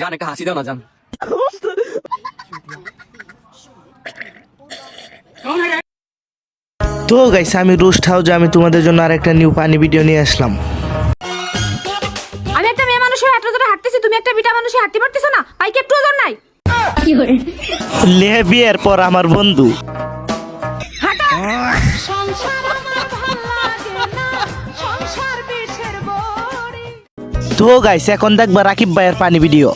জান একটা হাসি দাও না জান। তো গাইস আমি রোস্ট হাউজে আমি তোমাদের জন্য আরেকটা নিউ পানি ভিডিও নিয়ে আসলাম। আমি একটা মেয়ে মানুষের এত জোরে হাঁটতেছি, তুমি একটা বিটা মানুষের হাঁটতে পারতেছো না? পাইকে একটু ওজন নাই? লে বিয়ের পর আমার বন্ধু হাঁটো। সংসার আমার ভাল লাগে না, সংসার বিষের বড়ি। তো গাইস এখন দেখবা রাকিব ভাইয়ের পানি ভিডিও।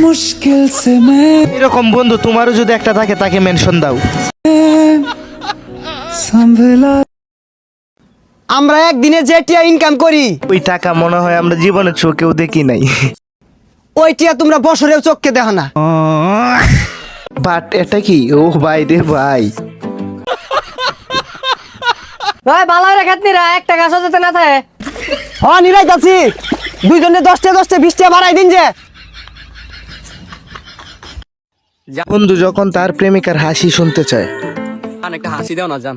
मुश्किल से मैं এরকম বন্ধু তোমারও যদি একটা থাকে তাকে মেনশন দাও। संभला আমরা একদিনে যে টিয়া ইনকাম করি ওই টাকা মনে হয় আমরা জীবনে চোখেও দেখি নাই, ওই টিয়া তোমরা বছরেও চোখকে দেখো না। বাট এটা কি ও ভাই রে ভাই। ভাই বালা রেখাত নিরা একটা গাছ যেতে না থাকে। হ্যাঁ নিরাই যাচ্ছি, দুইজনে 10টা 20টা বাড়াই দিন যে। বন্ধু যখন তার প্রেমিকার হাসি শুনতে চায়, জান একটা হাসি দাও না জান।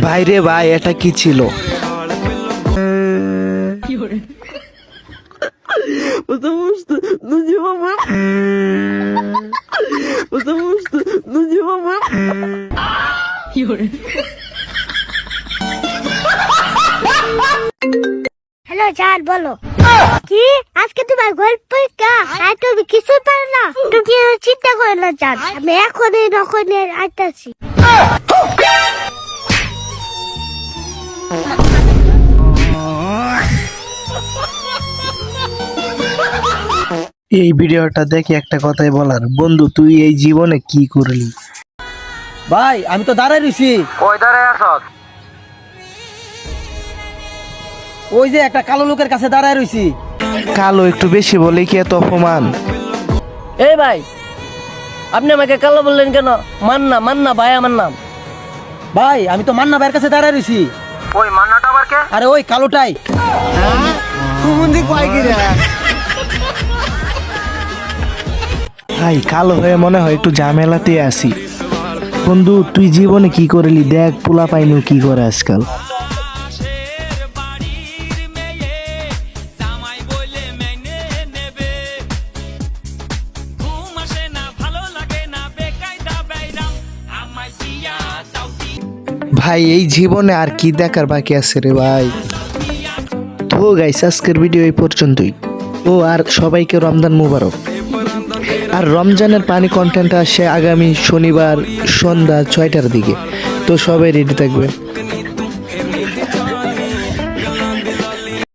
ভাই রে ভাই এটা কি ছিল? হ্যালো জান বলো কি আজকে তোমার গল্প আর তুমি কিছুই পারো না? তুমি চিন্তা করো না জান, আমি এখনই নখনের আইতাছি। এই ভিডিওটা দেখে একটা কথাই বলার, বন্ধু তুই এই জীবনে কি করলি? ভাই আমি তো দাঁড়াই রইছি। ওই দাঁড়ায় আছস? ওই যে একটা কালো লোকের কাছে দাঁড়াই রইছি। কালো একটু বেশি বলে কি এত অপমান? এই ভাই আপনি আমাকে কালো বললেন কেন? মান্না ভাই আমার নাম। ভাই আমি তো মান্না ভাইয়ের কাছে দাঁড়াই রইছি। ওই মান্নাটা আবার কে? আরে ওই কালোটাই। ভাই কালো হয়ে মনে হয় একটু ঝামেলাতে আসি। বন্ধু তুই জীবনে কি করলি দেখ, পোলা পাইনি কি করে আজকাল। ভাই এই জীবনে আর কি দেখার বাকি আছে রে ভাই। তো গাইস আজকের ভিডিও এই পর্যন্তই। ও আর সবাইকে রমজান মুবারক। আর রমজানের পানি কন্টেন্ট আসে আগামী শনিবার সন্ধ্যা 6টার দিকে, তো সবাই রেডি থাকবে।